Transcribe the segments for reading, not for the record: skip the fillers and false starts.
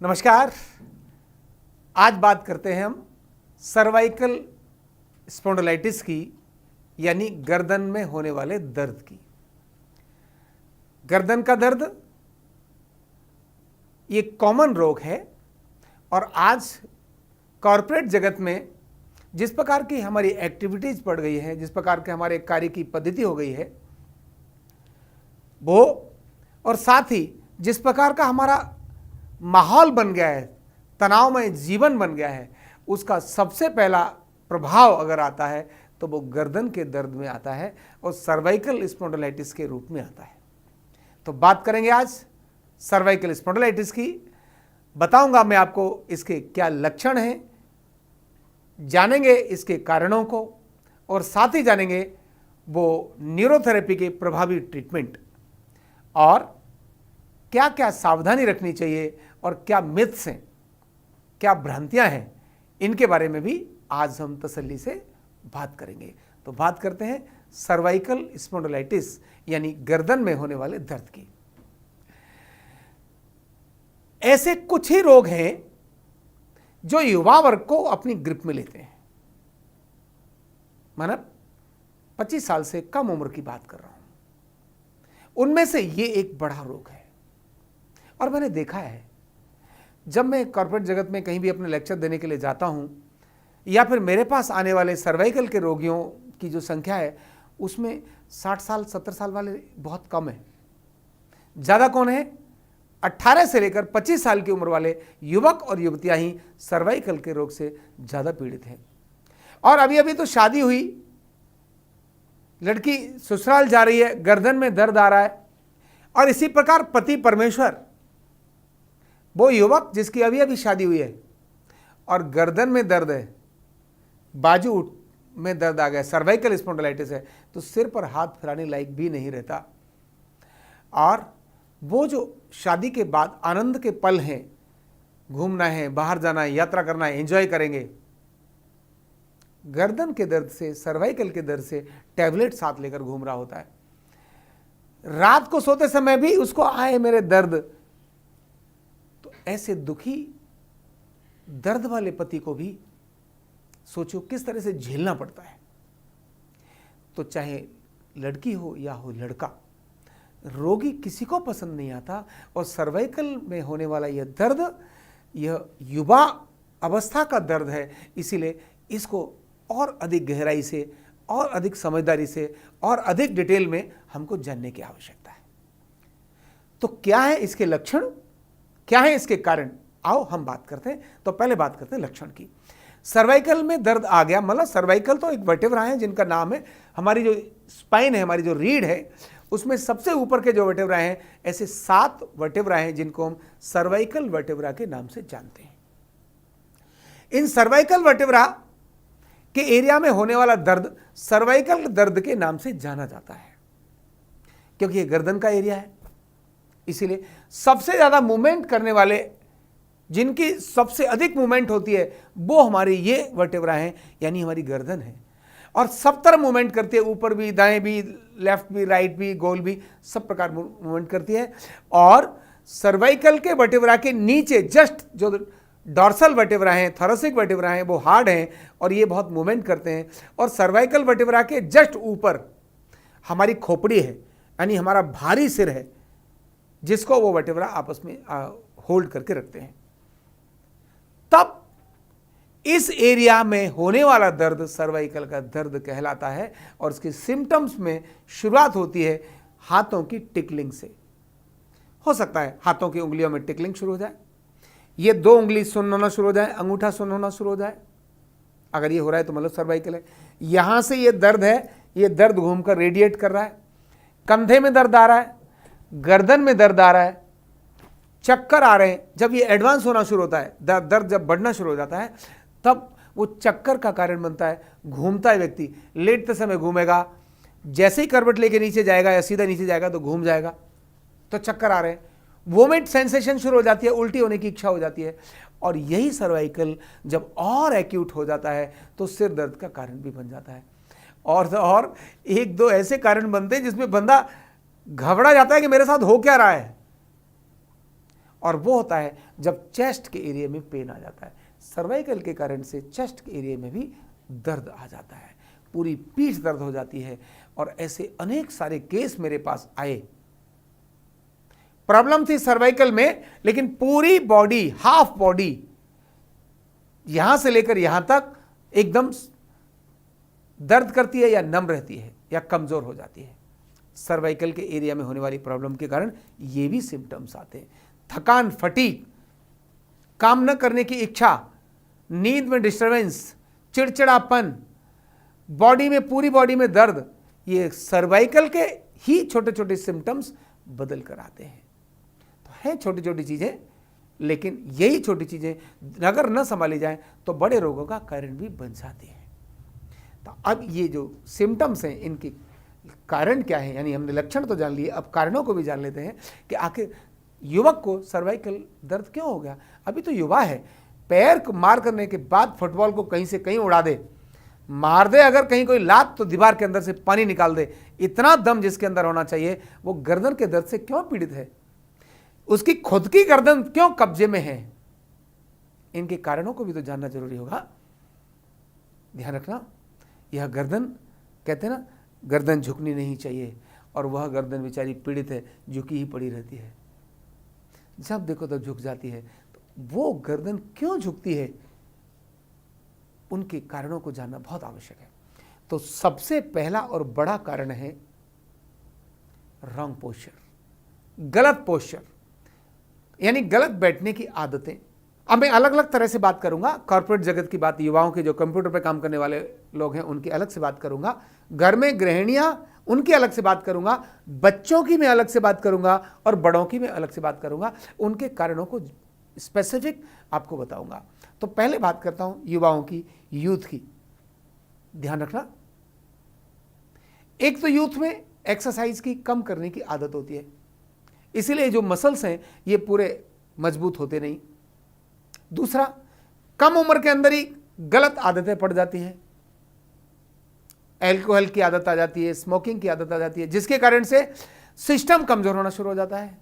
नमस्कार। आज बात करते हैं हम सर्वाइकल स्पॉन्डिलाइटिस की, यानी गर्दन में होने वाले दर्द की। गर्दन का दर्द ये कॉमन रोग है और आज कॉरपोरेट जगत में जिस प्रकार की हमारी एक्टिविटीज बढ़ गई है, जिस प्रकार के हमारे कार्य की पद्धति हो गई है वो, और साथ ही जिस प्रकार का हमारा माहौल बन गया है, तनावमय जीवन बन गया है, उसका सबसे पहला प्रभाव अगर आता है तो वो गर्दन के दर्द में आता है और सर्वाइकल स्पॉन्डिलाइटिस के रूप में आता है। तो बात करेंगे आज सर्वाइकल स्पॉन्डिलाइटिस की। बताऊंगा मैं आपको इसके क्या लक्षण हैं, जानेंगे इसके कारणों को और साथ ही जानेंगे वो न्यूरोथेरेपी के प्रभावी ट्रीटमेंट और क्या क्या सावधानी रखनी चाहिए और क्या मिथ्स हैं, क्या भ्रांतियां हैं, इनके बारे में भी आज हम तसल्ली से बात करेंगे। तो बात करते हैं सर्वाइकल स्पॉन्डिलाइटिस यानी गर्दन में होने वाले दर्द की। ऐसे कुछ ही रोग हैं जो युवा वर्ग को अपनी ग्रिप में लेते हैं। मतलब 25 साल से कम उम्र की बात कर रहा हूं। उनमें से ये एक बड़ा रोग है और मैंने देखा है जब मैं कॉर्पोरेट जगत में कहीं भी अपने लेक्चर देने के लिए जाता हूं या फिर मेरे पास आने वाले सर्वाइकल के रोगियों की जो संख्या है उसमें 60 साल 70 साल वाले बहुत कम है। ज़्यादा कौन है? 18 से लेकर 25 साल की उम्र वाले युवक और युवतियां ही सर्वाइकल के रोग से ज़्यादा पीड़ित हैं। और अभी अभी तो शादी हुई, लड़की ससुराल जा रही है, गर्दन में दर्द आ रहा है। और इसी प्रकार पति परमेश्वर, वो युवक जिसकी अभी अभी शादी हुई है और गर्दन में दर्द है, बाजू में दर्द आ गया, सर्वाइकल स्पॉन्डिलाइटिस है, तो सिर पर हाथ फैलाने लायक भी नहीं रहता। और वो जो शादी के बाद आनंद के पल हैं, घूमना है, बाहर जाना है, यात्रा करना है, एंजॉय करेंगे, गर्दन के दर्द से, सर्वाइकल के दर्द से टैबलेट साथ लेकर घूम रहा होता है। रात को सोते समय भी उसको आए मेरे दर्द। तो ऐसे दुखी दर्द वाले पति को भी सोचो किस तरह से झेलना पड़ता है। तो चाहे लड़की हो या हो लड़का, रोगी किसी को पसंद नहीं आता। और सर्वाइकल में होने वाला यह दर्द, यह युवा अवस्था का दर्द है, इसीलिए इसको और अधिक गहराई से और अधिक समझदारी से और अधिक डिटेल में हमको जानने की आवश्यकता है। तो क्या है इसके लक्षण, क्या है इसके कारण, आओ हम बात करते हैं। तो पहले बात करते हैं लक्षण की। सर्वाइकल में दर्द आ गया, मतलब सर्वाइकल तो एक वर्टेब्रा है जिनका नाम है, हमारी जो स्पाइन है, हमारी जो रीढ़ है, उसमें सबसे ऊपर के जो वर्टेब्रा हैं, ऐसे 7 वर्टेब्रा हैं जिनको हम सर्वाइकल वर्टेब्रा के नाम से जानते हैं। इन सर्वाइकल वर्टेब्रा के एरिया में होने वाला दर्द सर्वाइकल दर्द के नाम से जाना जाता है, क्योंकि ये गर्दन का एरिया है। इसीलिए सबसे ज्यादा मूवमेंट करने वाले, जिनकी सबसे अधिक मूवमेंट होती है, वो हमारे ये वर्टेब्रा हैं, यानी हमारी गर्दन है। और सब तरफ मूवमेंट करती है, ऊपर भी, दाएं भी, लेफ्ट भी, राइट भी, गोल भी, सब प्रकार मूवमेंट करती है। और सर्वाइकल के वर्टेब्रा के नीचे जस्ट जो डॉर्सल वर्टेब्रा हैं, थोरेसिक वर्टेब्रा हैं, वो हार्ड हैं और ये बहुत मूवमेंट करते हैं। और सर्वाइकल वर्टेब्रा के जस्ट ऊपर हमारी खोपड़ी है, यानी हमारा भारी सिर है, जिसको वो वर्टेब्रा आपस में होल्ड करके रखते हैं। तब इस एरिया में होने वाला दर्द सर्वाइकल का दर्द कहलाता है। और इसके सिम्टम्स में शुरुआत होती है हाथों की टिकलिंग से। हो सकता है हाथों की उंगलियों में टिकलिंग शुरू हो जाए, ये 2 उंगली सुन्न होना शुरू हो जाए, अंगूठा सुन्न होना शुरू हो जाए। अगर ये हो रहा है तो मतलब सर्वाइकल है। यहां से ये दर्द है, ये दर्द घूमकर रेडिएट कर रहा है, कंधे में दर्द आ रहा है, गर्दन में दर्द आ रहा है, चक्कर आ रहे हैं। जब ये एडवांस होना शुरू होता है, दर्द जब बढ़ना शुरू हो जाता है, तब वो चक्कर का कारण बनता है। घूमता है व्यक्ति, लेटते समय घूमेगा, जैसे ही करवट लेके नीचे जाएगा या सीधा नीचे जाएगा तो घूम जाएगा, तो चक्कर आ रहे हैं। वोमिट सेंसेशन शुरू हो जाती है, उल्टी होने की इच्छा हो जाती है। और यही सर्वाइकल जब और एक्यूट हो जाता है तो सिर दर्द का कारण भी बन जाता है। और 1-2 ऐसे कारण बनते हैं जिसमें बंदा घबरा जाता है कि मेरे साथ हो क्या रहा है। और वो होता है जब चेस्ट के एरिया में पेन आ जाता है। सर्वाइकल के कारण से चेस्ट के एरिया में भी दर्द आ जाता है, पूरी पीठ दर्द हो जाती है। और ऐसे अनेक सारे केस मेरे पास आए। प्रॉब्लम थी सर्वाइकल में, लेकिन पूरी बॉडी, हाफ बॉडी, यहां से लेकर यहां तक एकदम दर्द करती है या नम रहती है या कमजोर हो जाती है। सर्वाइकल के एरिया में होने वाली प्रॉब्लम के कारण ये भी सिम्टम्स आते हैं। थकान, फटीग, काम न करने की इच्छा, नींद में डिस्टर्बेंस, चिड़चिड़ापन, बॉडी में, पूरी बॉडी में दर्द, ये सर्वाइकल के ही छोटे छोटे सिम्टम्स बदल कर आते हैं। तो है छोटी छोटी चीजें, लेकिन यही छोटी चीजें अगर न संभाली जाए तो बड़े रोगों का कारण भी बन जाती है। तो अब ये जो सिम्टम्स हैं, इनके कारण क्या है, यानी हमने लक्षण तो जान लिए, अब कारणों को भी जान लेते हैं कि आखिर युवक को सर्वाइकल दर्द क्यों हो गया। अभी तो युवा है, पैर को मार करने के बाद फुटबॉल को कहीं से कहीं उड़ा दे, मार दे अगर कहीं कोई लात तो दीवार के अंदर से पानी निकाल दे, इतना दम जिसके अंदर होना चाहिए, वो गर्दन के दर्द से क्यों पीड़ित है, उसकी खुद की गर्दन क्यों कब्जे में है। इनके कारणों को भी तो जानना जरूरी होगा। ध्यान रखना, यह गर्दन, कहते हैं ना, गर्दन झुकनी नहीं चाहिए, और वह गर्दन बेचारी पीड़ित है, झुकी ही पड़ी रहती है, जब देखो तब झुक जाती है। तो वो गर्दन क्यों झुकती है, उनके कारणों को जानना बहुत आवश्यक है। तो सबसे पहला और बड़ा कारण है रॉन्ग पोस्चर, गलत पोस्चर, यानी गलत बैठने की आदतें। अब मैं अलग अलग तरह से बात करूंगा, कॉर्पोरेट जगत की बात, युवाओं के जो कंप्यूटर पे काम करने वाले लोग हैं उनकी अलग से बात करूंगा, घर में गृहिणियां उनकी अलग से बात करूंगा, बच्चों की मैं अलग से बात करूंगा, और बड़ों की मैं अलग से बात करूंगा। उनके कारणों को स्पेसिफिक आपको बताऊंगा। तो पहले बात करता हूं युवाओं की, यूथ की। ध्यान रखना, एक तो यूथ में एक्सरसाइज की कम करने की आदत होती है, इसीलिए जो मसल्स हैं ये पूरे मजबूत होते नहीं। दूसरा, कम उम्र के अंदर ही गलत आदतें पड़ जाती हैं, अल्कोहल की आदत आ जाती है, स्मोकिंग की आदत आ जाती है, जिसके कारण से सिस्टम कमजोर होना शुरू हो जाता है,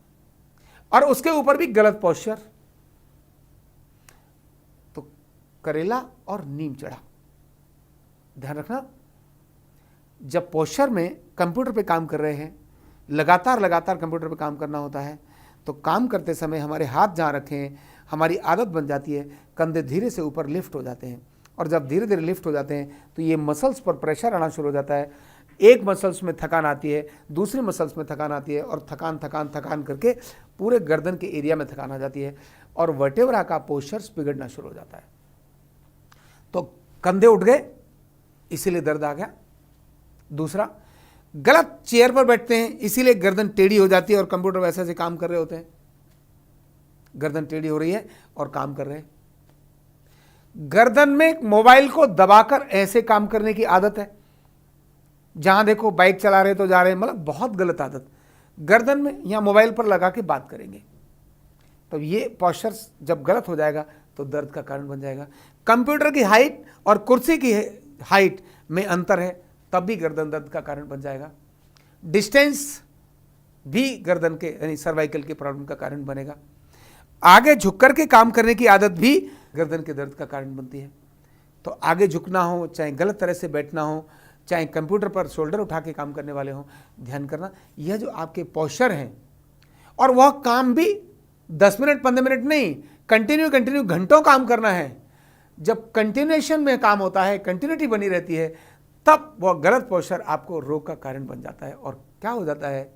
और उसके ऊपर भी गलत पोस्चर। तो करेला और नीम चढ़ा, ध्यान रखना, जब पोस्चर में कंप्यूटर पे काम कर रहे हैं, लगातार कंप्यूटर पे काम करना होता है, तो काम करते समय हमारे हाथ जहाँ रखें, हमारी आदत बन जाती है, कंधे धीरे से ऊपर लिफ्ट हो जाते हैं, और जब धीरे धीरे लिफ्ट हो जाते हैं तो ये मसल्स पर प्रेशर आना शुरू हो जाता है। एक मसल्स में थकान आती है, दूसरी मसल्स में थकान आती है, और थकान करके पूरे गर्दन के एरिया में थकान आ जाती है, और वर्टेब्रा का पोस्चर्स बिगड़ना शुरू हो जाता है। तो कंधे उठ गए, इसीलिए दर्द आ गया। दूसरा, गलत चेयर पर बैठते हैं, इसीलिए गर्दन टेढ़ी हो जाती है, और कंप्यूटर वैसे से काम कर रहे होते हैं, गर्दन टेढ़ी हो रही है और काम कर रहे हैं। गर्दन में मोबाइल को दबाकर ऐसे काम करने की आदत है, जहां देखो बाइक चला रहे तो जा रहे हैं, मतलब बहुत गलत आदत। गर्दन में या मोबाइल पर लगा के बात करेंगे, तो ये पोस्चर जब गलत हो जाएगा तो दर्द का कारण बन जाएगा। कंप्यूटर की हाइट और कुर्सी की हाइट में अंतर है, तब भी गर्दन दर्द का कारण बन जाएगा। डिस्टेंस भी गर्दन के, यानी सर्वाइकल के प्रॉब्लम का कारण बनेगा। आगे झुक कर के काम करने की आदत भी गर्दन के दर्द का कारण बनती है। तो आगे झुकना हो, चाहे गलत तरह से बैठना हो, चाहे कंप्यूटर पर शोल्डर उठा के काम करने वाले हों, ध्यान करना, यह जो आपके पोस्चर हैं, और वह काम भी 10 मिनट 15 मिनट नहीं, कंटिन्यू घंटों काम करना है। जब कंटिन्यूएशन में काम होता है, कंटिन्यूटी बनी रहती है, तब वह गलत पोस्चर आपको रोग का कारण बन जाता है। और क्या हो जाता है,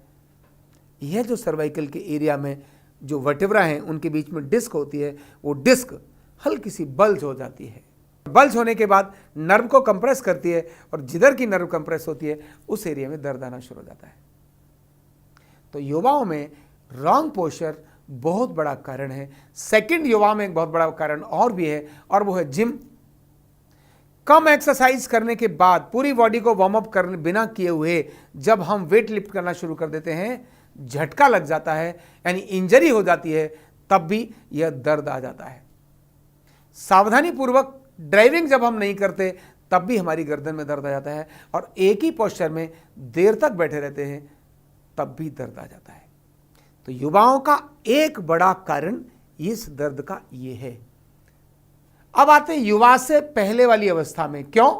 यह जो सर्वाइकल के एरिया में जो वर्टेब्रा हैं उनके बीच में डिस्क होती है, वो डिस्क हल्की सी बल्ज हो जाती है। बल्ज होने के बाद नर्व को कंप्रेस करती है, और जिधर की नर्व कंप्रेस होती है उस एरिया में दर्द आना शुरू हो जाता है। तो युवाओं में रॉन्ग पोस्चर बहुत बड़ा कारण है। सेकंड, युवाओं में एक बहुत बड़ा कारण और भी है, और वो है जिम। कम एक्सरसाइज करने के बाद, पूरी बॉडी को वार्म अप करने बिना किए हुए जब हम वेट लिफ्ट करना शुरू कर देते हैं, झटका लग जाता है, यानी इंजरी हो जाती है, तब भी यह दर्द आ जाता है। सावधानी पूर्वक ड्राइविंग जब हम नहीं करते, तब भी हमारी गर्दन में दर्द आ जाता है, और एक ही पोस्चर में देर तक बैठे रहते हैं, तब भी दर्द आ जाता है। तो युवाओं का एक बड़ा कारण इस दर्द का ये है। अब आते हैं युवा से पहले वाली अवस्था में। क्यों?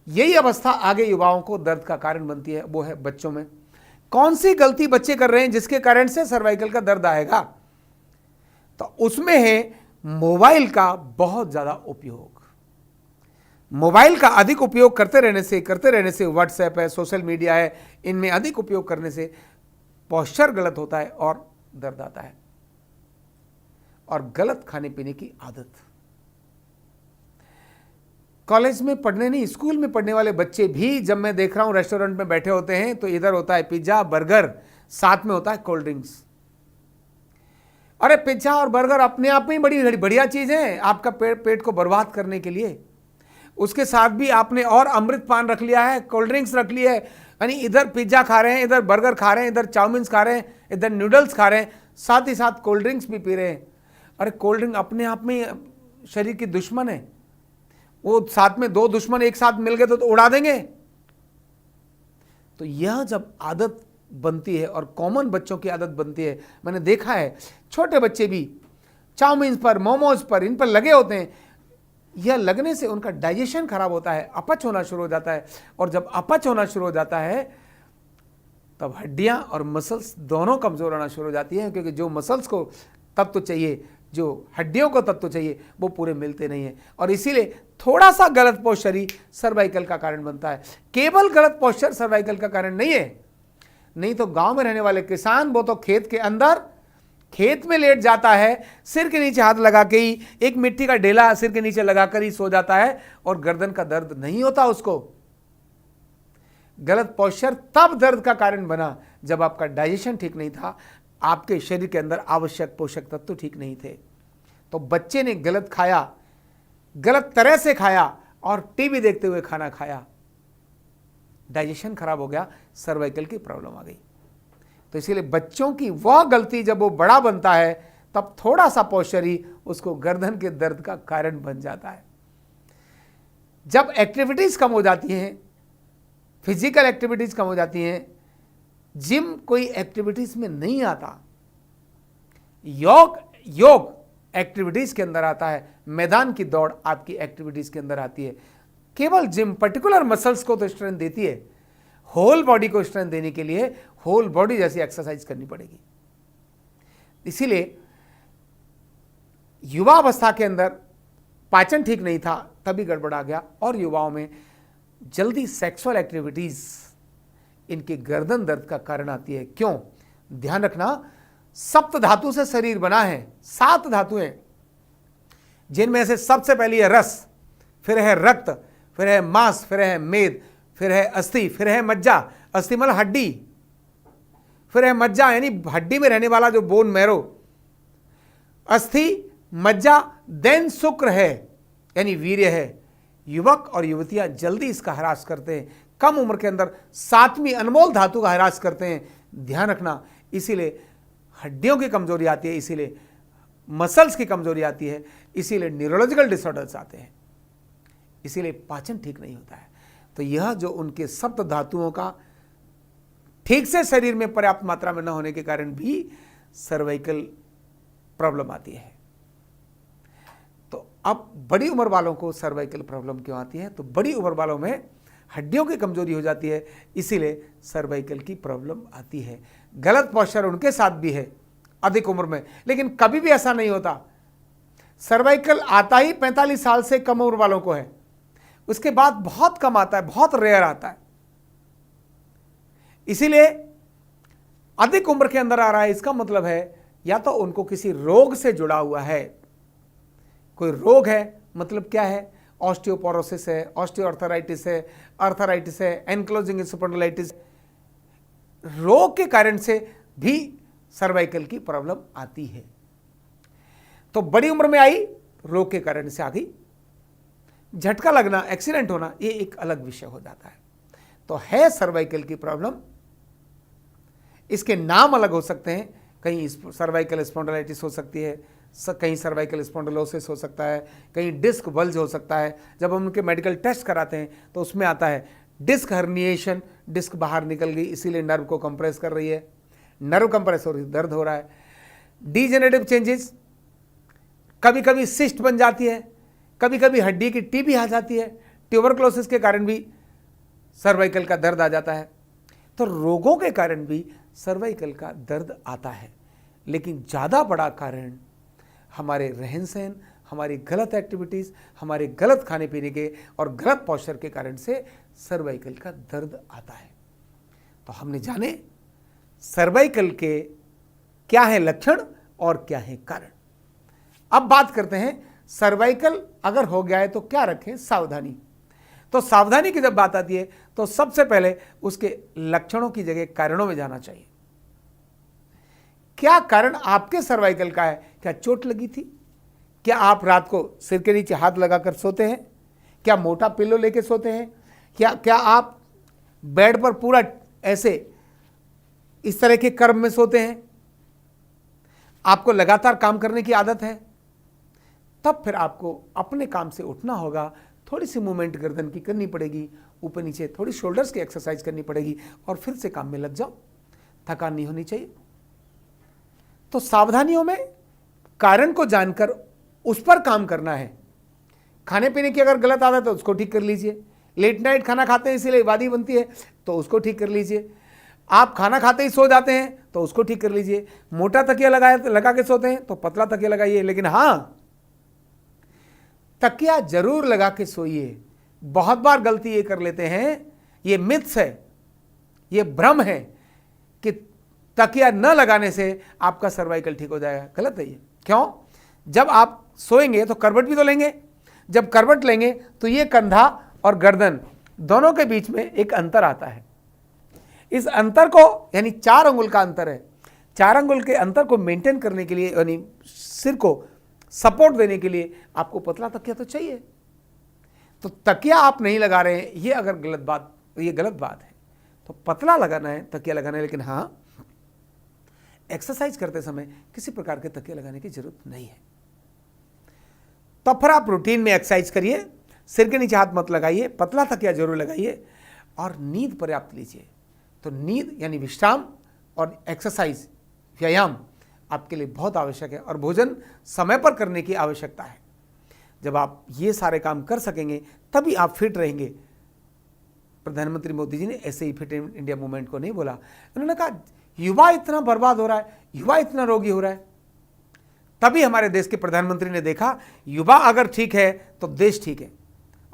यही अवस्था आगे युवाओं को दर्द का कारण बनती है, वो है बच्चों में। कौन सी गलती बच्चे कर रहे हैं जिसके कारण से सर्वाइकल का दर्द आएगा? तो उसमें है मोबाइल का बहुत ज्यादा उपयोग। मोबाइल का अधिक उपयोग करते रहने से व्हाट्सएप है, सोशल मीडिया है, इनमें अधिक उपयोग करने से पोस्चर गलत होता है और दर्द आता है। और गलत खाने पीने की आदत। कॉलेज में पढ़ने नहीं, स्कूल में पढ़ने वाले बच्चे भी जब मैं देख रहा हूं रेस्टोरेंट में बैठे होते हैं तो इधर होता है पिज्जा बर्गर, साथ में होता है कोल्ड ड्रिंक्स। अरे पिज्जा और बर्गर अपने आप में बड़ी बढ़िया चीज है आपका पेट को बर्बाद करने के लिए। उसके साथ भी आपने और अमृत पान रख लिया है, कोल्ड ड्रिंक्स रख लिया है। यानी इधर पिज्जा खा रहे हैं, इधर बर्गर खा रहे हैं, इधर चाउमीन खा रहे हैं, इधर नूडल्स खा रहे हैं, साथ ही साथ कोल्ड ड्रिंक्स भी पी रहे हैं। अरे कोल्ड ड्रिंक अपने आप में शरीर की दुश्मन है। वो साथ में दो दुश्मन एक साथ मिल गए तो उड़ा देंगे। तो यह जब आदत बनती है और कॉमन बच्चों की आदत बनती है, मैंने देखा है छोटे बच्चे भी चाउमीन पर, मोमोज पर, इन पर लगे होते हैं। यह लगने से उनका डाइजेशन खराब होता है, अपच होना शुरू हो जाता है। और जब अपच होना शुरू हो जाता है तब हड्डियां और मसल्स दोनों कमजोर होना शुरू हो जाती हैं, क्योंकि जो मसल्स को तत्व चाहिए, जो हड्डियों को तत्व चाहिए, वो पूरे मिलते नहीं है। और इसीलिए थोड़ा सा गलत पोस्चर ही सर्वाइकल का कारण बनता है। केवल गलत पोस्चर सर्वाइकल का कारण नहीं है। नहीं तो गांव में रहने वाले किसान, वो तो खेत के अंदर खेत में लेट जाता है, सिर के नीचे हाथ लगा के ही, एक मिट्टी का ढेला सिर के नीचे लगाकर ही सो जाता है और गर्दन का दर्द नहीं होता उसको। गलत पोस्चर तब दर्द का कारण बना जब आपका डाइजेशन ठीक नहीं था, आपके शरीर के अंदर आवश्यक पोषक तत्व ठीक नहीं थे। तो बच्चे ने गलत खाया, गलत तरह से खाया और टीवी देखते हुए खाना खाया, डाइजेशन खराब हो गया, सर्वाइकल की प्रॉब्लम आ गई। तो इसीलिए बच्चों की वह गलती जब वो बड़ा बनता है तब थोड़ा सा पोस्चर ही उसको गर्दन के दर्द का कारण बन जाता है। जब एक्टिविटीज कम हो जाती हैं, फिजिकल एक्टिविटीज कम हो जाती हैं, जिम कोई एक्टिविटीज में नहीं आता, योग एक्टिविटीज के अंदर आता है, मैदान की दौड़ आपकी एक्टिविटीज के अंदर आती है। केवल जिम पर्टिकुलर मसल्स को तो स्ट्रेंथ देती है, होल बॉडी को स्ट्रेंथ देने के लिए होल बॉडी जैसी एक्सरसाइज करनी पड़ेगी। इसीलिए युवा अवस्था के अंदर पाचन ठीक नहीं था, तभी गड़बड़ा गया और युवाओं में जल्दी सेक्सुअल एक्टिविटीज इनके गर्दन दर्द का कारण आती है। क्यों? ध्यान रखना, सप्त धातु से शरीर बना है, 7 धातुएं, जिनमें से सबसे पहली है रस, फिर है रक्त, फिर है मांस, फिर है मेद, फिर है अस्थि, फिर है मज्जा। अस्थि मतलब हड्डी, फिर है मज्जा यानी हड्डी में रहने वाला जो बोन मैरो, अस्थि, मज्जा, देन शुक्र है यानी वीर्य है। युवक और युवतियां जल्दी इसका ह्रास करते हैं, कम उम्र के अंदर 7वीं अनमोल धातु का ह्रास करते हैं। ध्यान रखना, इसीलिए हड्डियों की कमजोरी आती है, इसीलिए मसल्स की कमजोरी आती है, इसीलिए न्यूरोलॉजिकल डिसऑर्डर्स आते हैं, इसीलिए पाचन ठीक नहीं होता है। तो यह जो उनके सप्त धातुओं का ठीक से शरीर में पर्याप्त मात्रा में न होने के कारण भी सर्वाइकल प्रॉब्लम आती है। तो अब बड़ी उम्र वालों को सर्वाइकल प्रॉब्लम क्यों आती है? तो बड़ी उम्र वालों में हड्डियों की कमजोरी हो जाती है, इसीलिए सर्वाइकल की प्रॉब्लम आती है। गलत पोस्चर उनके साथ भी है अधिक उम्र में, लेकिन कभी भी ऐसा नहीं होता। सर्वाइकल आता ही 45 साल से कम उम्र वालों को है, उसके बाद बहुत कम आता है, बहुत रेयर आता है। इसीलिए अधिक उम्र के अंदर आ रहा है, इसका मतलब है या तो उनको किसी रोग से जुड़ा हुआ है, कोई रोग है, मतलब क्या है, ऑस्टियोपोरोसिस है, ऑस्टियोआर्थराइटिस है, आर्थराइटिस है, एनक्लोजिंग स्पॉन्डिलाइटिस, रोग के कारण से भी सर्वाइकल की प्रॉब्लम आती है। तो बड़ी उम्र में आई, रोग के कारण से आ गई, झटका लगना, एक्सीडेंट होना, ये एक अलग विषय हो जाता है। तो है सर्वाइकल की प्रॉब्लम, इसके नाम अलग हो सकते हैं, कहीं सर्वाइकल स्पॉन्डिलाइटिस हो सकती है, कहीं सर्वाइकल स्पॉन्डिलोसिस हो सकता है, कहीं डिस्क बल्ज हो सकता है। जब हम उनके मेडिकल टेस्ट कराते हैं तो उसमें आता है डिस्क हर्निएशन, डिस्क बाहर निकल गई इसीलिए नर्व को कंप्रेस कर रही है, नर्व कंप्रेसर दर्द हो रहा है। डीजेनरेटिव चेंजेस, कभी कभी सिस्ट बन जाती है, कभी कभी हड्डी की टीबी आ जाती है, ट्यूबरक्लोसिस के कारण भी सर्वाइकल का दर्द आ जाता है। तो रोगों के कारण भी सर्वाइकल का दर्द आता है, लेकिन ज़्यादा बड़ा कारण हमारे रहन सहन, हमारी गलत एक्टिविटीज़, हमारे गलत खाने पीने के और गलत पोस्चर के कारण से सर्वाइकल का दर्द आता है। तो हमने जाने सर्वाइकल के क्या है लक्षण और क्या है कारण। अब बात करते हैं सर्वाइकल अगर हो गया है तो क्या रखें सावधानी। तो सावधानी की जब बात आती है तो सबसे पहले उसके लक्षणों की जगह कारणों में जाना चाहिए। क्या कारण आपके सर्वाइकल का है? क्या चोट लगी थी? क्या आप रात को सिर के नीचे हाथ लगाकर सोते हैं? क्या मोटा पिलो लेके सोते हैं? क्या आप बेड पर पूरा ऐसे इस तरह के कर्म में सोते हैं? आपको लगातार काम करने की आदत है? तब फिर आपको अपने काम से उठना होगा, थोड़ी सी मूवमेंट गर्दन की करनी पड़ेगी, ऊपर नीचे थोड़ी शोल्डर्स की एक्सरसाइज करनी पड़ेगी और फिर से काम में लग जाओ। थकान नहीं होनी चाहिए। तो सावधानियों में कारण को जानकर उस पर काम करना है। खाने पीने की अगर गलत आदत है तो उसको ठीक कर लीजिए। लेट नाइट खाना खाते हैं इसीलिए वादी बनती है तो उसको ठीक कर लीजिए। आप खाना खाते ही सो जाते हैं तो उसको ठीक कर लीजिए। मोटा तकिया लगा के सोते हैं तो पतला तकिया लगाइए, लेकिन हाँ तकिया जरूर लगा के सोइए। बहुत बार गलती ये कर लेते हैं, ये मिथ्स है, ये भ्रम है कि तकिया न लगाने से आपका सर्वाइकल ठीक हो जाएगा। गलत है ये। क्यों? जब आप सोएंगे तो करवट भी तो लेंगे। जब करवट लेंगे तो ये कंधा और गर्दन दोनों के बीच में एक अंतर आता है। इस अंतर को यानी 4 अंगुल का अंतर है। 4 अंगुल के अंतर को मेंटेन करने के लिए यानी सिर को सपोर्ट देने के लिए आपको पतला तकिया तो चाहिए। तो तकिया आप नहीं लगा रहे हैं, ये अगर गलत बात है। तो पतला लगाना है, तकिया लगाना है, लेकिन हाँ एक्सरसाइज करते समय किसी प्रकार के तकिया लगाने की जरूरत नहीं है। तो फिर आप रूटीन में एक्सरसाइज करिए, सिर के नीचे हाथ मत लगाइए, पतला तकिया जरूर लगाइए और नींद पर्याप्त लीजिए। तो नींद यानी विश्राम और एक्सरसाइज, व्यायाम आपके लिए बहुत आवश्यक है और भोजन समय पर करने की आवश्यकता है। जब आप ये सारे काम कर सकेंगे तभी आप फिट रहेंगे। प्रधानमंत्री मोदी जी ने ऐसे ही फिट इंडिया मूवमेंट को नहीं बोला, उन्होंने कहा युवा इतना बर्बाद हो रहा है, युवा इतना रोगी हो रहा है। तभी हमारे देश के प्रधानमंत्री ने देखा युवा अगर ठीक है तो देश ठीक है,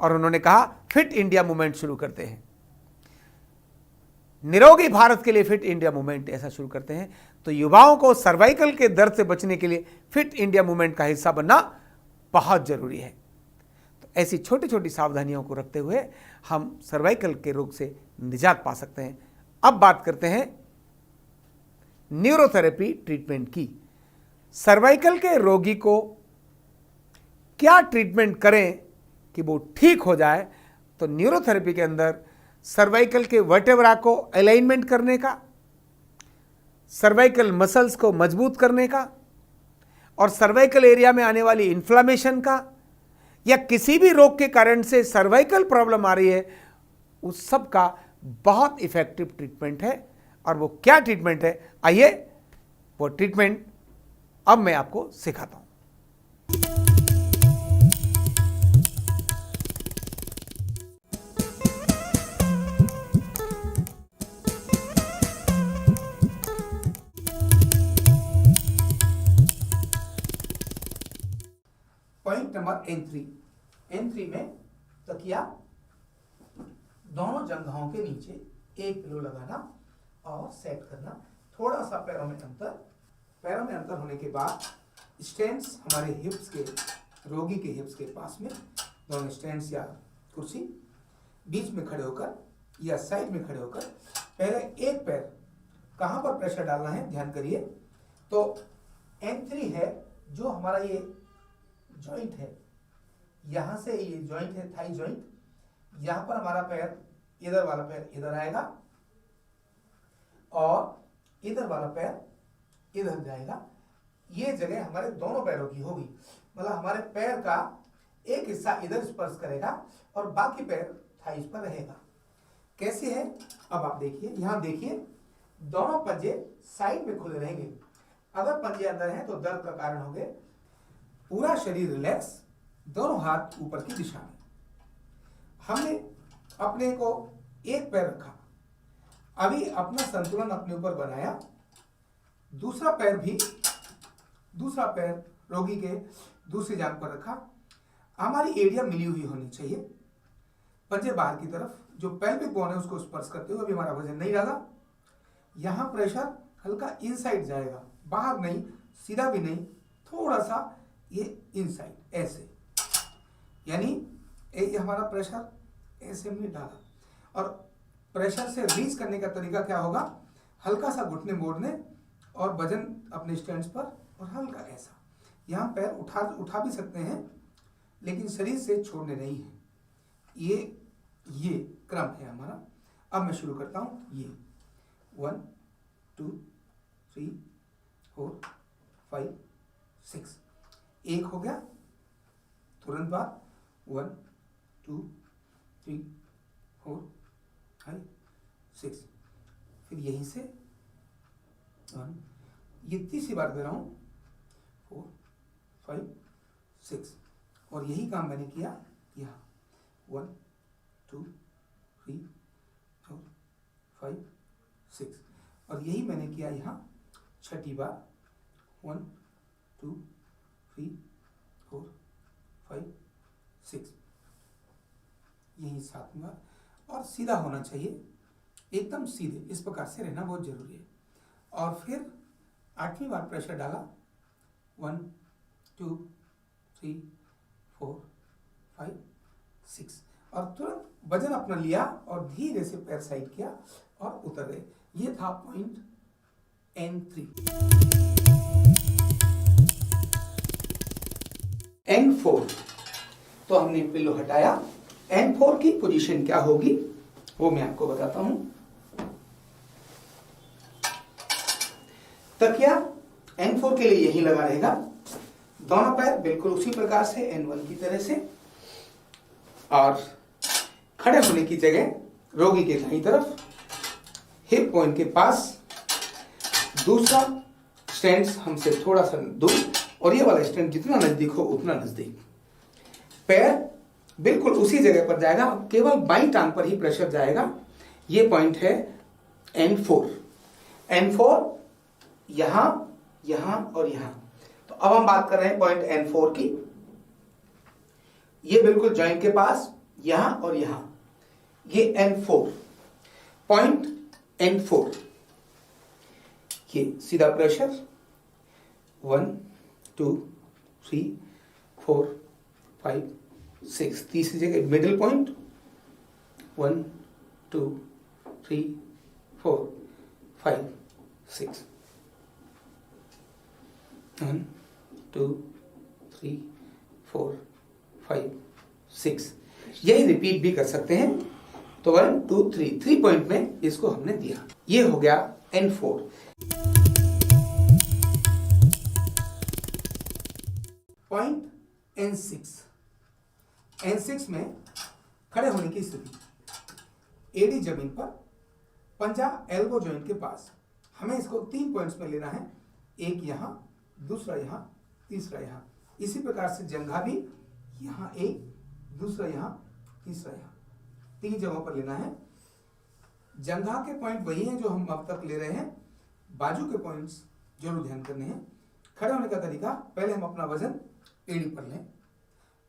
और उन्होंने कहा फिट इंडिया मूवमेंट शुरू करते हैं, निरोगी भारत के लिए फिट इंडिया मूवमेंट ऐसा शुरू करते हैं। तो युवाओं को सर्वाइकल के दर्द से बचने के लिए फिट इंडिया मूवमेंट का हिस्सा बनना बहुत जरूरी है। तो ऐसी छोटी छोटी सावधानियों को रखते हुए हम सर्वाइकल के रोग से निजात पा सकते हैं। अब बात करते हैं न्यूरोथेरेपी ट्रीटमेंट की। सर्वाइकल के रोगी को क्या ट्रीटमेंट करें कि वो ठीक हो जाए। तो न्यूरोथेरेपी के अंदर सर्वाइकल के वर्टेब्रा को अलाइनमेंट करने का, सर्वाइकल मसल्स को मजबूत करने का और सर्वाइकल एरिया में आने वाली इन्फ्लामेशन का या किसी भी रोग के कारण से सर्वाइकल प्रॉब्लम आ रही है, उस सब का बहुत इफेक्टिव ट्रीटमेंट है। और वो क्या ट्रीटमेंट है, आइए वो ट्रीटमेंट अब मैं आपको सिखाता हूं। पॉइंट नंबर N3 में तकिया दोनों जंघों के नीचे एक पिलो लगाना और सेट करना। थोड़ा सा पैरों में अंतर होने के बाद स्टैंड्स हमारे हिप्स के, रोगी के हिप्स के पास में दोनों स्टैंड्स या कुर्सी, बीच में खड़े होकर या साइड में खड़े होकर पहले एक पैर कहां पर प्रेशर डालना है ध्यान करिए। तो N3 है जो हमारा ये जॉइंट है, यहां से ये जॉइंट है थाई जॉइंट, यहां पर हमारा पैर, इधर वाला पैर इधर आएगा और इधर वाला पैर इधर जाएगा। ये जगह हमारे दोनों पैरों की होगी, मतलब हमारे पैर का एक हिस्सा इधर स्पर्श करेगा और बाकी पैर थाइस पर रहेगा। कैसे है अब आप देखिए, यहां देखिए दोनों पंजे साइड में खुले रहेंगे। अगर पंजे अंदर हैं तो दर्द का कारण होंगे। पूरा शरीर रिलैक्स, दोनों हाथ ऊपर की दिशा में। हमने अपने को एक पैर रखा, अभी अपना संतुलन अपने ऊपर बनाया। दूसरा पैर रोगी के दूसरी जांघ पर रखा। हमारी एरिया मिली हुई होनी चाहिए, पंजे बाहर की तरफ, जो पेल्विक बोन है उसको स्पर्श करते हुए। अभी हमारा वजन नहीं डाला। यहां प्रेशर हल्का इनसाइड जाएगा, बाहर नहीं, सीधा भी नहीं, थोड़ा सा ये इनसाइड, ऐसे। यानी ये हमारा प्रेशर ऐसे हमने डाला। और प्रेशर से रिलीज करने का तरीका क्या होगा? हल्का सा घुटने मोड़ने और वजन अपने स्टैंड्स पर, और हल्का ऐसा। यहां पैर उठा भी सकते हैं, लेकिन शरीर से छोड़ने नहीं है। ये क्रम है हमारा। अब मैं शुरू करता हूं। ये 1 2 3 4 5 6, एक हो गया। तुरंत बाद 1 2 3 4 5 6, फिर यहीं से 1, ये तीसरी बार दे रहा हूं, 4 5 6, और यही काम मैंने किया यहाँ 1 2 3 4 5 6, और यही मैंने किया यहाँ छठी बार 1 2 3 4 5 6, यही 7वीं बार। और सीधा होना चाहिए, एकदम सीधे, इस प्रकार से रहना बहुत जरूरी है। और फिर 8वीं बार प्रेशर डाला 1 2 3 4 5 6, और तुरंत वजन अपना लिया और धीरे से पैर साइड किया और उतर गए। ये था पॉइंट N3। N4 तो हमने पिल्लो हटाया। N4 की पोजीशन क्या होगी वो मैं आपको बताता हूं। तकिया N4 के लिए यही लगा रहेगा। दोनों पैर बिल्कुल उसी प्रकार से N1 की तरह से, और खड़े होने की जगह रोगी के दाईं तरफ, हिप पॉइंट के पास। दूसरा स्टैंड हमसे थोड़ा सा दूर, और ये वाला स्टैंड जितना नजदीक हो उतना नजदीक। पैर बिल्कुल उसी जगह पर जाएगा, केवल बाईं टांग पर ही प्रेशर जाएगा। ये पॉइंट है N4। N4 यहां, यहां और यहां। तो अब हम बात कर रहे हैं पॉइंट N4 की। ये बिल्कुल जॉइंट के पास, यहां और यहां, ये N4 पॉइंट। N4 ये सीधा प्रेशर 1 2 3 4 5 6, तीसरी जगह मिडिल पॉइंट 1 2 3 4 5 6, 1 2 3 4 5 6, यही रिपीट भी कर सकते हैं। तो 1 2 3 पॉइंट में इसको हमने दिया। ये हो गया N4। Point N6। N6 में खड़े होने की स्थिति, एडी जमीन पर, पंजा एल्बो जॉइंट के पास। हमें इसको 3 पॉइंट्स में लेना है, एक यहां, दूसरा यहां, तीसरा यहां। इसी प्रकार से जंघा भी यहां एक, दूसरा यहां, तीसरा यहां, 3 जगहों पर लेना है। जंघा के पॉइंट वही हैं जो हम अब तक ले रहे हैं। बाजू के पॉइंट्स जरूर ध्यान करने हैं। खड़े होने का तरीका, पहले हम अपना वजन एड़ी पर लें,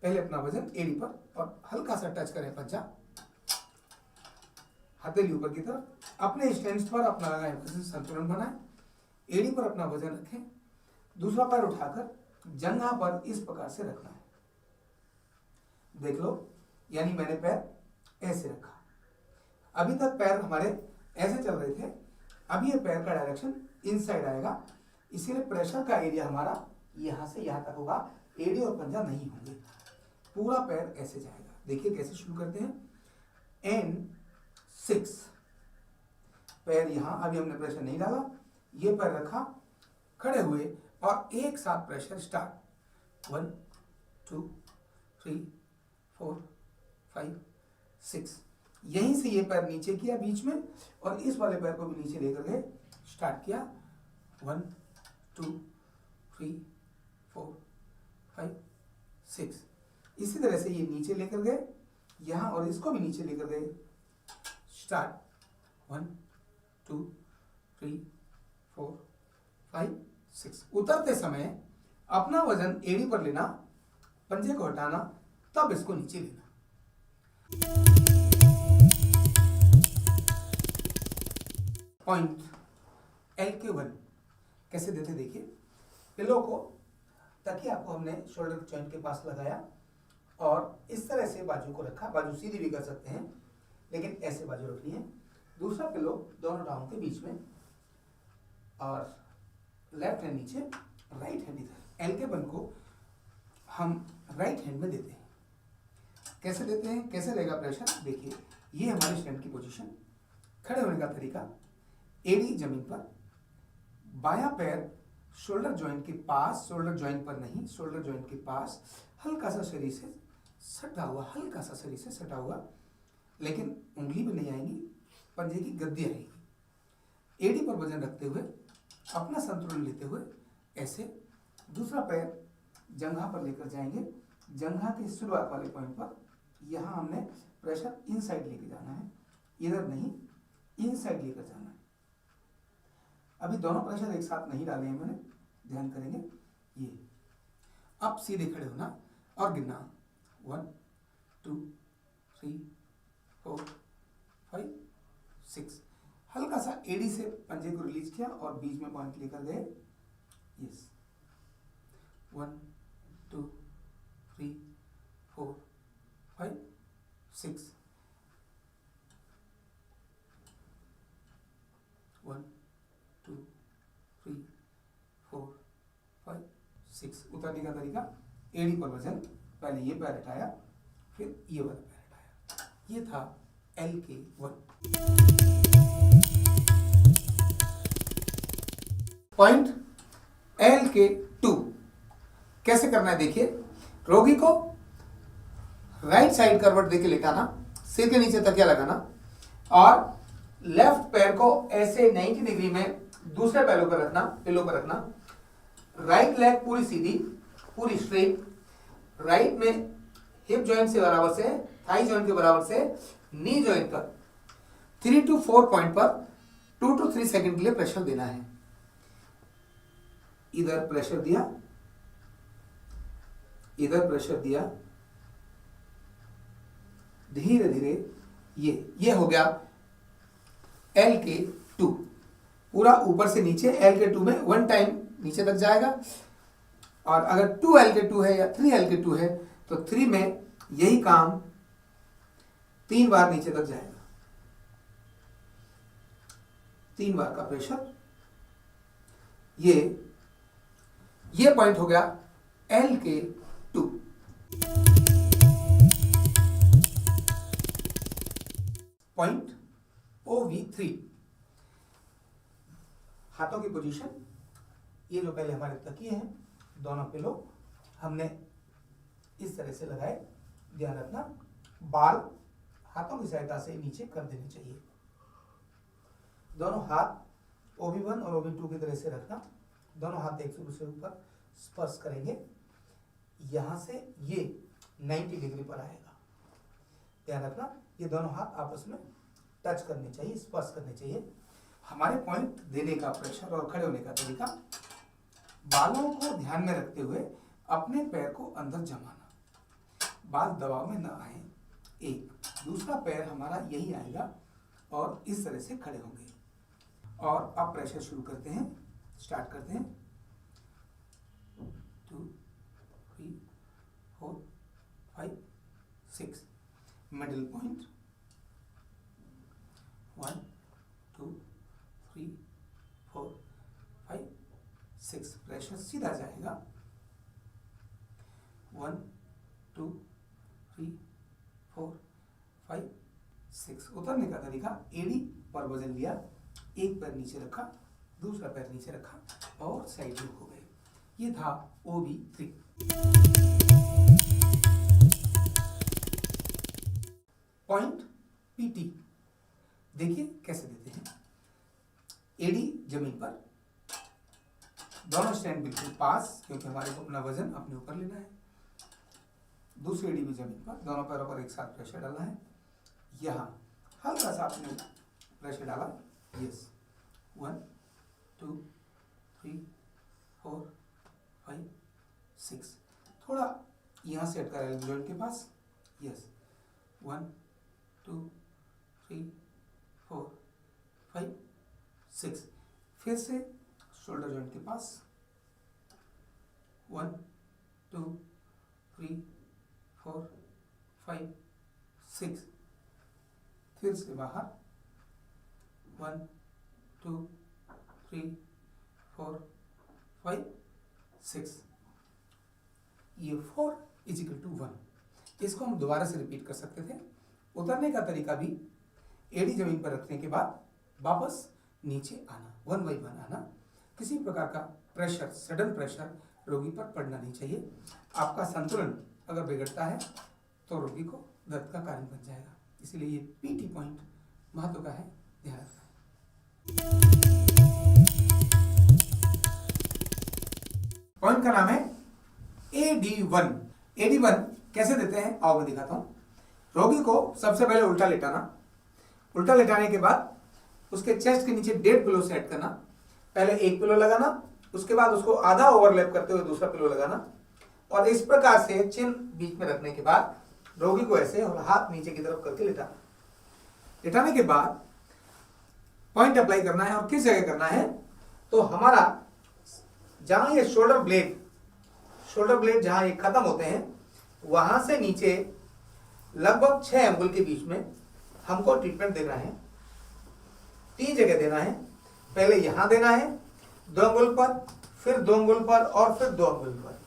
पहले अपना वजन एड़ी पर, और हल्का सा टच करें पंजा, हथेली ऊपर की तरफ। अपने स्टैंड्स पर अपना लगाएं वजन, संतुलन बनाएं, एड़ी पर अपना वजन रखें। दूसरा पैर उठाकर जंघा पर इस प्रकार से रखना है। देख लो, यानी मैंने पैर ऐसे रखा। अभी तक पैर हमारे ऐसे चल रहे थे, अभी ये पैर का डायरेक्शन इनसाइड आएगा, इसीलिए प्रेशर का एरिया हमारा यहां से यहां तक होगा। एड़ी और पंजा नहीं होंगे, पूरा पैर ऐसे जाएगा। देखिए कैसे शुरू करते हैं। N6 पैर यहां, अभी हमने प्रेशर नहीं डाला, ये पैर रखा, खड़े हुए और एक साथ प्रेशर स्टार्ट। 1 2 3 4 5 6, यहीं से ये पैर नीचे किया बीच में, और इस वाले पैर को भी नीचे लेकर गए स्टार्ट किया, 1 2 3 4 5 6। इसी तरह से ये नीचे लेकर गए यहां और इसको भी नीचे लेकर गए, स्टार्ट 1 2 3 4 5 6। उतरते समय अपना वजन एड़ी पर लेना, पंजे को हटाना, तब इसको नीचे लेना। पॉइंट LK1 कैसे देते देखिए। पिलो को, तकिया को हमने शोल्डर जॉइंट के पास लगाया और इस तरह से बाजू को रखा। बाजू सीधी भी कर सकते हैं लेकिन ऐसे बाजू रखनी है। दूसरा पिलो दोनों टांगों के बीच में और लेफ्ट हैंड नीचे, राइट हैंड इधर। LK1 को हम राइट हैंड में देते हैं। कैसे देते हैं, कैसे रहेगा प्रेशर देखिए। ये हमारी स्टैंड की पोजीशन। खड़े होने का तरीका, एड़ी जमीन पर, बायां पैर शोल्डर जॉइंट के पास, शोल्डर जॉइंट पर नहीं, शोल्डर जॉइंट के पास हल्का सा शरीर से सटा हुआ, हल्का सा शरीर से सटा हुआ, लेकिन उंगली भी नहीं आएगी, पंजे की गद्दी आएगी। एड़ी पर वजन रखते हुए अपना संतुलन लेते हुए ऐसे। दूसरा पैर जंघा पर लेकर जाएंगे, जंघा के शुरुआत वाले पॉइंट पर। यहाँ हमने प्रेशर इनसाइड लेके जाना है, इधर नहीं, इनसाइड लेकर जाना है। अभी दोनों प्रेशर एक साथ नहीं डाले हैं मैंने, ध्यान करेंगे। ये अब सीधे खड़े होना और गिनना, 1 2 3 4 5 6। हल्का सा एड़ी से पंजे को रिलीज किया और बीच में पॉइंट लेकर गए। यस, 1 2 3 4 5 6। 1 2 3 4 5 6। उतरने का तरीका, एड़ी पर वजन, पहले ये पैर हटाया, फिर ये वाला पैर हटाया। ये था LK1। पॉइंट LK2 कैसे करना है देखिए। रोगी को राइट साइड करवट देके लेटाना, सिर के नीचे तकिया लगाना और लेफ्ट पैर को ऐसे 90 डिग्री में दूसरे पैरों पर रखना, पिलो पर रखना। राइट लेग पूरी सीधी, पूरी स्ट्रेट। राइट में हिप जॉइंट से बराबर से, थाई जॉइंट के बराबर से नी जॉइंट पर 3 to 4 पॉइंट पर 2 to 3 सेकंड के लिए प्रेशर देना है। इधर प्रेशर दिया, इधर प्रेशर दिया, धीरे धीरे ये हो गया LK2। पूरा ऊपर से नीचे LK2 में 1 टाइम नीचे तक जाएगा। और अगर 2 LK2 है या 3 LK2 है तो 3 में यही काम 3 बार नीचे तक जाएगा। 3 बार का प्रेशर। ये पॉइंट हो गया LK2। पॉइंट OV3, हाथों की पोजीशन। ये जो पहले हमारे तकिए हैं, दोनों पिलो हमने इस तरह से लगाए। ध्यान रखना, बाल हाथों की सहायता से नीचे कर देने चाहिए। दोनों हाथ OV1 और OV2 की तरह से रखना। दोनों हाथ एक से दूसरे ऊपर स्पर्श करेंगे। यहां से ये 90 डिग्री पर आएगा। ध्यान रखना, ये दोनों हाथ आपस में टच करने चाहिए, स्पर्श करने चाहिए। हमारे पॉइंट देने का प्रेशर और खड़े होने का तरीका, बालों को ध्यान में रखते हुए अपने पैर को अंदर जमाना, बाल दबाव में न आए। एक दूसरा पैर हमारा यही आएगा और इस तरह से खड़े होंगे। और अब प्रेशर शुरू करते हैं, स्टार्ट करते हैं। 2 3 4 5 6। Middle point, 1 2 3 4 5 6। प्रेशर सीधा जाएगा, 1 2 3 4 5 6। उतरने का तरीका, एड़ी पर वजन लिया, एक पैर नीचे रखा, दूसरा पैर नीचे रखा और साइड लुक हो गए। ये था OV3। पॉइंट PT देखिए कैसे देते हैं। एडी जमीन पर, दोनों स्टैंड बिल्कुल पास, क्योंकि हमारे को अपना वजन अपने ऊपर लेना है। दूसरी एडी भी जमीन पर, दोनों पैरों पर एक साथ प्रेशर डालना है। यहाँ हल्का सा आपने प्रेशर डाला, यस, 1 2 3 4 5 6, थोड़ा यहाँ से हटकर एल्बो जॉइंट के पास, यस, 1 2 3 4 5 6, फिर से शोल्डर जॉइंट के पास, 1 2 3 4 5 6, फिर से बाहर, 1 2 3 4 5 6, ये 4 = 1। इसको हम दोबारा से रिपीट कर सकते थे। उतरने का तरीका भी एडी जमीन पर रखने के बाद वापस नीचे आना, 1 बाय 1 आना। किसी प्रकार का प्रेशर, सडन प्रेशर रोगी पर पड़ना नहीं चाहिए। आपका संतुलन अगर बिगड़ता है तो रोगी को दर्द का कारण बन जाएगा। इसलिए ये पीटी पॉइंट महत्व का है, ध्यान रखना है। पॉइंट का नाम है AD1। AD1 कैसे देते हैं आओ मैं दिखाता हूं। रोगी को सबसे पहले उल्टा लेटाना, उल्टा लेटाने के बाद उसके चेस्ट के नीचे 1.5 पिलो सेट करना। पहले एक पिलो लगाना, उसके बाद उसको आधा ओवरलैप करते हुए दूसरा पिलो लगाना, और इस प्रकार से चिन बीच में रखने के बाद रोगी को ऐसे और हाथ नीचे की तरफ करके लेटाना। लेटाने के बाद पॉइंट अप्लाई करना है, और किस जगह करना है तो हमारा जहां ये शोल्डर ब्लेड जहां ये खत्म होते हैं वहां से नीचे लगभग 6 अंगुल के बीच में हमको ट्रीटमेंट देना है। 3 जगह देना है। पहले यहां देना है 2 अंगुल पर, फिर 2 अंगुल पर, और फिर 2 अंगुल पर।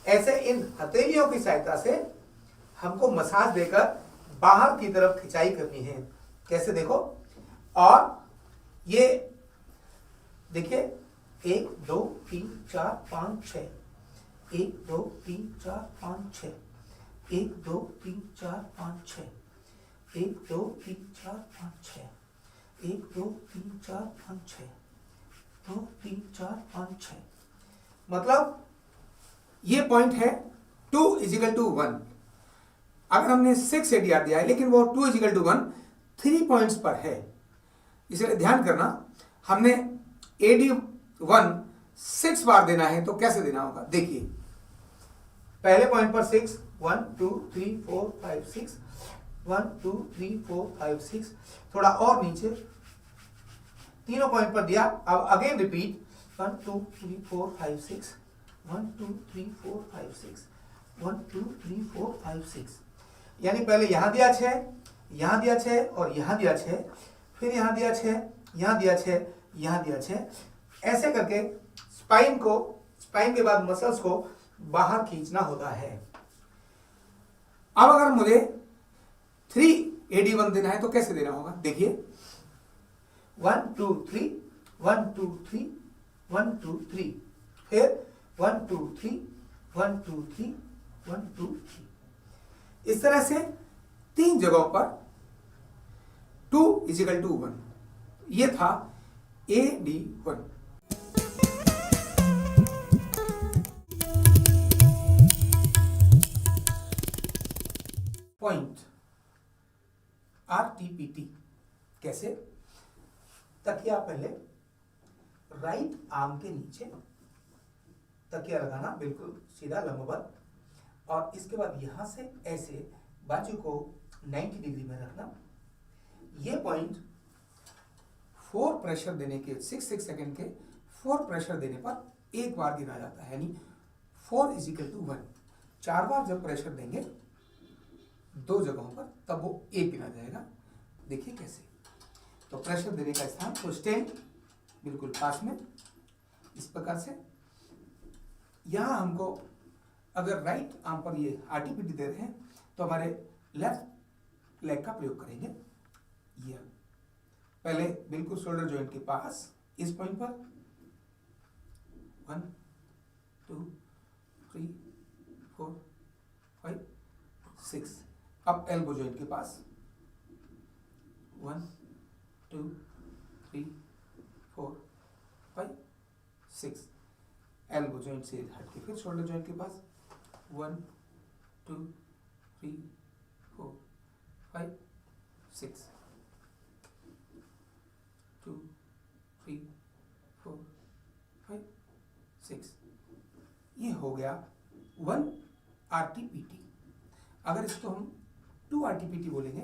ऐसे इन हथेलियों की सहायता से हमको मसाज देकर बाहर की तरफ खिंचाई करनी है। कैसे देखो, और ये देखिए 1 2 3 4 5 6, 1 2 3 4 5 6, 1 2 3 4 5 6, 1 2 3 4 5 6, 1 2 3 4 5 6, 2 3 4 5 6। मतलब ये पॉइंट है 2 = 1। अगर हमने 6 ADR दिया है लेकिन वो 2 = 1 3 पॉइंट्स पर है, इसलिए ध्यान करना। हमने AD1 6 बार देना है तो कैसे देना होगा देखिए। पहले पॉइंट पर 6, 1 2 3 4 5 6, 1 2 3 4 5 6, थोड़ा और नीचे, तीनों पॉइंट पर दिया। अब अगेन रिपीट, 1 2 3 4 5 6, 1 2 3 4 5 6, 1 2 3 4 5 6। यानी पहले यहां दिया 6, यहां दिया 6, और यहां दिया 6, फिर यहां दिया 6, यहां दिया 6, यहां दिया 6। ऐसे करके स्पाइन के बाद मसल्स को बाहर खींचना होता है। अब अगर मुझे 3 AD1 देना है तो कैसे देना होगा देखिए। 1 2 3, 1 2 3, 1 2 3, फिर 1 2 3, 1 2 3, 1 2 3। इस तरह से 3 जगहों पर 2 = 1। ये था AD1। पॉइंट RTPT कैसे। तकिया पहले राइट आर्म के नीचे तकिया लगाना, बिल्कुल सीधा लंबवत, और इसके बाद यहां से ऐसे बाजू को 90 डिग्री में रखना। ये पॉइंट 4 प्रेशर देने के 6 सेकंड के 4 प्रेशर देने पर एक बार गिना जाता है, यानी 4 = 1। 4 बार जब प्रेशर देंगे 2 जगहों पर तब वो 1 गिना जाएगा। देखिए कैसे। तो प्रेशर देने का स्थान, तो स्टेन बिल्कुल पास में, इस प्रकार से। यहां हमको अगर राइट आर्म पर ये RTPT दे रहे हैं तो हमारे लेफ्ट लेग का प्रयोग करेंगे। ये पहले बिल्कुल शोल्डर जॉइंट के पास इस पॉइंट पर 1 2 3 4 5 6। अब एल्बो जॉइंट के पास 1 2 3 4 6। एल्बो जॉइंट से हट के फिर शोल्डर जॉइंट के पास 1 2 3 4 5 6 2 3 4 5 6। ये हो गया 1 RTPT। अगर इसको हम 2 RTPT बोलेंगे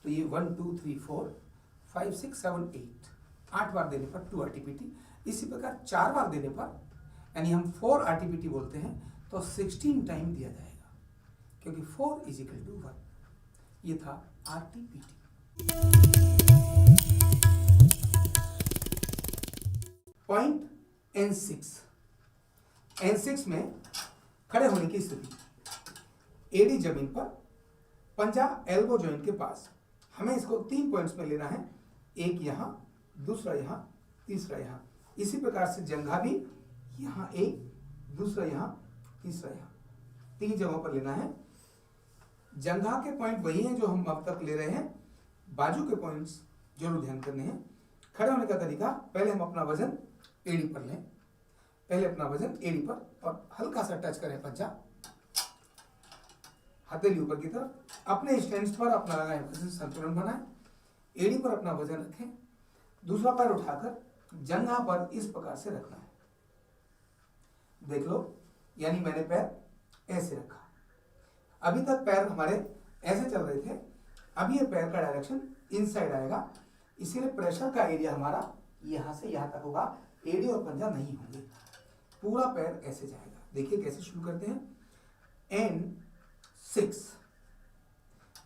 तो ये 1 2 3 4 5 6 7 8 8 बार देने पर 2 RTPT। इसी प्रकार 4 बार देने पर यानी हम 4 RTPT बोलते हैं तो 16 टाइम दिया जाएगा, क्योंकि 4 = 1। ये था RTPT। Point N6। N6 में खड़े होने की स्थिति, एडी जमीन पर, पंजा एल्बो जॉइंट के पास। हमें इसको 3 पॉइंट्स में लेना है, एक यहां, दूसरा यहां, तीसरा यहां। इसी प्रकार से जंघा भी यहां एक, दूसरा यहां, तीसरा यहां, 3 जगहों पर लेना है। जंघा के पॉइंट वही हैं जो हम अब तक ले रहे हैं, बाजू के पॉइंट्स जरूर ध्यान करने हैं। खड़े होने का तरीका, पहले हम अपना वजन एड़ी पर लें, पहले अपना वजन एड़ी पर और हल्का सा टच करें पंजा, हथेली ऊपर की तरफ, अपने स्टैंड पर अपना लगाएं वजन, संतुलन बनाएं, एड़ी पर अपना वजन रखें, दूसरा पैर उठाकर जंघा पर इस प्रकार से रखना है। देख लो, यानी मैंने पैर ऐसे रखा। अभी तक पैर हमारे ऐसे चल रहे थे, अब ये पैर का डायरेक्शन इनसाइड आएगा, इसीलिए प्रेशर का एरिया हमारा यहां से यहां तक होगा, एड़ी और पंजा नहीं होंगे, पूरा पैर ऐसे जाएगा। देखिए कैसे शुरू करते हैं। N6,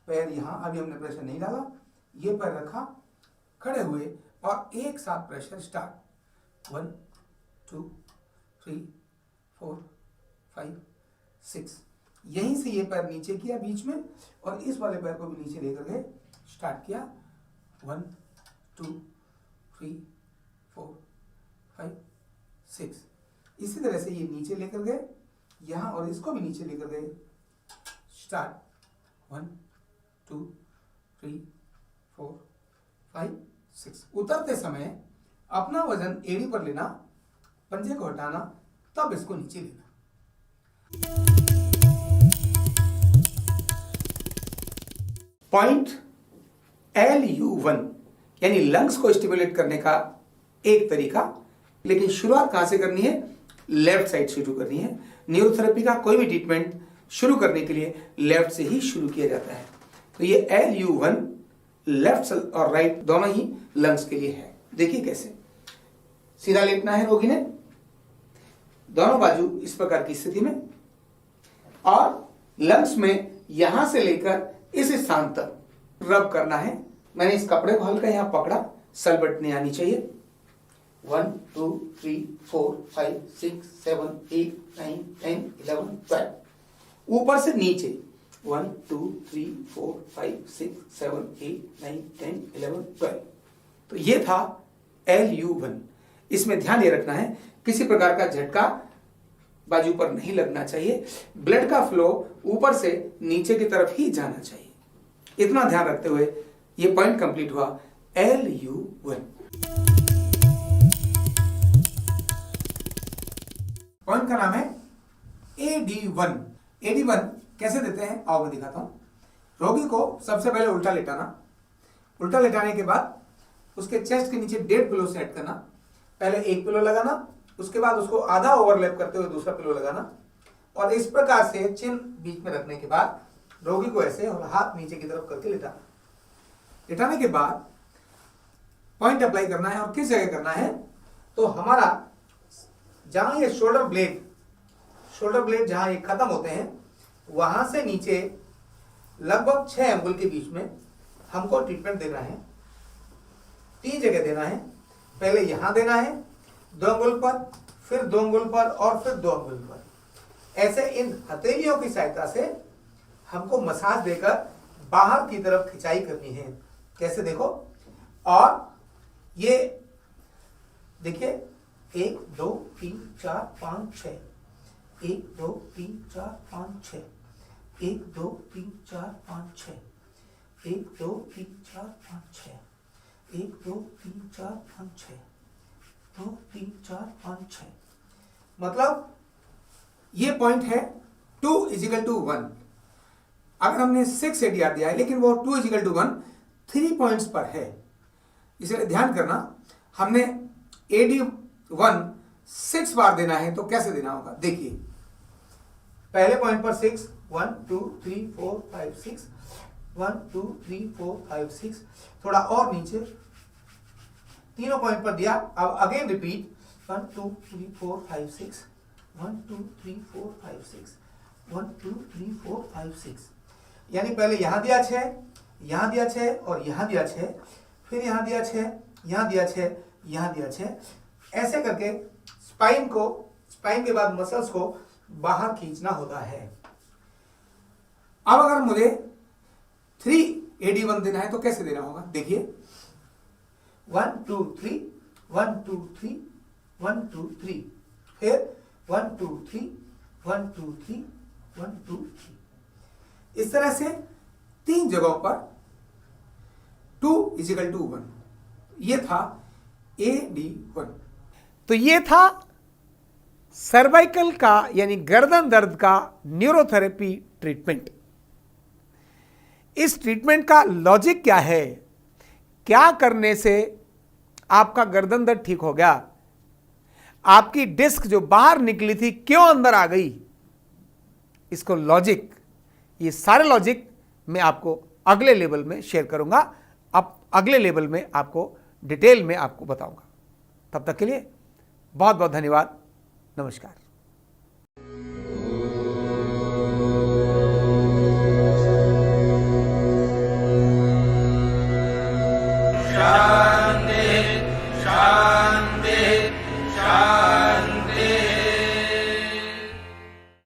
पैर यहां, अभी हमने प्रेशर नहीं डाला, ये पैर रखा, खड़े हुए और एक साथ प्रेशर स्टार्ट। 1 2 3 4 5 6। यहीं से ये पैर नीचे किया बीच में और इस वाले पैर को भी नीचे लेकर गए, स्टार्ट किया। 1 2 3 4 5 6। इसी तरह से ये नीचे लेकर गए यहां और इसको भी नीचे लेकर गए, स्टार्ट। 1 2 3 4 5 6। उतरते समय अपना वजन एड़ी पर लेना, पंजे को हटाना, तब इसको नीचे लेना। पॉइंट LU1 यानी लंग्स को स्टिमुलेट करने का एक तरीका, लेकिन शुरुआत कहां से करनी है? लेफ्ट साइड से शुरू करनी है। न्यूरोथेरेपी का कोई भी ट्रीटमेंट शुरू करने के लिए लेफ्ट से ही शुरू किया जाता है। तो ये LU1 लेफ्ट और राइट दोनों ही लंग्स के लिए है। देखिए कैसे, सीधा लेटना है रोगी ने, दोनों बाजू इस प्रकार की स्थिति में, और लंग्स में यहां से लेकर इस स्थान तक रब करना है। मैंने इस कपड़े को हल्का यहां पकड़ा, सलबटने आनी चाहिए। 1 2 3 4 5 6 7 8 9 10 11 12। ऊपर से नीचे 1 2 3 4 5 6 7 8 9 10 11 12। तो ये था LU1। इसमें ध्यान ये रखना है, किसी प्रकार का झटका बाजू पर नहीं लगना चाहिए, ब्लड का फ्लो ऊपर से नीचे की तरफ ही जाना चाहिए। इतना ध्यान रखते हुए ये पॉइंट कंप्लीट हुआ LU1। पॉइंट का नाम है AD1। AD1 कैसे देते हैं आओ मैं दिखाता हूं। रोगी को सबसे पहले उल्टा लेटाना, उल्टा लेटाने के बाद उसके चेस्ट के नीचे 1.5 पिलो सेट करना। पहले एक पिलो लगाना, उसके बाद उसको आधा ओवरलैप करते हुए दूसरा पिलो लगाना, और इस प्रकार से चिन बीच में रखने के बाद रोगी को ऐसे और हाथ नीचे की तरफ करके लेटाना। लेटाने के बाद पॉइंट अप्लाई करना है, और किस जगह करना है? तो हमारा जहां ये शोल्डर ब्लेड जहां ये खत्म होते हैं, वहां से नीचे लगभग 6 अंगुल के बीच में हमको ट्रीटमेंट देना है। 3 जगह देना है। पहले यहां देना है 2 अंगुल पर, फिर 2 अंगुल पर, और फिर 2 अंगुल पर। ऐसे इन हथेलियों की सहायता से हमको मसाज देकर बाहर की तरफ खिंचाई करनी है। कैसे देखो, और ये देखिए 1 2 3 4 5 6, 1 2 3 4 5 6, 1 2 3 4 5 6, 1 2 3 4 5 6, 1 2 3 4 5 6, 2 3 4 5 6, मतलब ये पॉइंट है 2 = 1। अगर हमने 6 ADR दिया है लेकिन वो 2 = 1 3 पॉइंट्स पर है, इसलिए ध्यान करना, हमने AD1 6 बार देना है तो कैसे देना होगा। देखिए पहले पॉइंट पर 6 1 2 3 4 5 6 1 2 3 4 5 6, थोड़ा और नीचे तीनों पॉइंट पर दिया। अब अगेन रिपीट 1 2 3 4 5 6 1 2 3 4 5 6 1 2 3 4 5 6, यानी पहले यहां दिया 6, यहां दिया 6 और यहां दिया 6, फिर यहां दिया 6, यहां दिया 6, यहां दिया 6, ऐसे करके स्पाइन के बाद मसल्स को बाहर खींचना होता है। अब अगर मुझे 3 AD1 देना है तो कैसे देना होगा। देखिए 1 2 3 1 2 3 1 2 3, फिर 1 2 3 1 2 3 1 2 3, इस तरह से 3 जगहों पर 2 = 1। ये था AD1। तो ये था सर्वाइकल का यानी गर्दन दर्द का न्यूरोथेरेपी ट्रीटमेंट। इस ट्रीटमेंट का लॉजिक क्या है, क्या करने से आपका गर्दन दर्द ठीक हो गया, आपकी डिस्क जो बाहर निकली थी क्यों अंदर आ गई, इसको लॉजिक, ये सारे लॉजिक मैं आपको अगले लेवल में शेयर करूंगा। अब अगले लेवल में आपको डिटेल में आपको बताऊंगा। तब तक के लिए बहुत बहुत धन्यवाद। नमस्कार।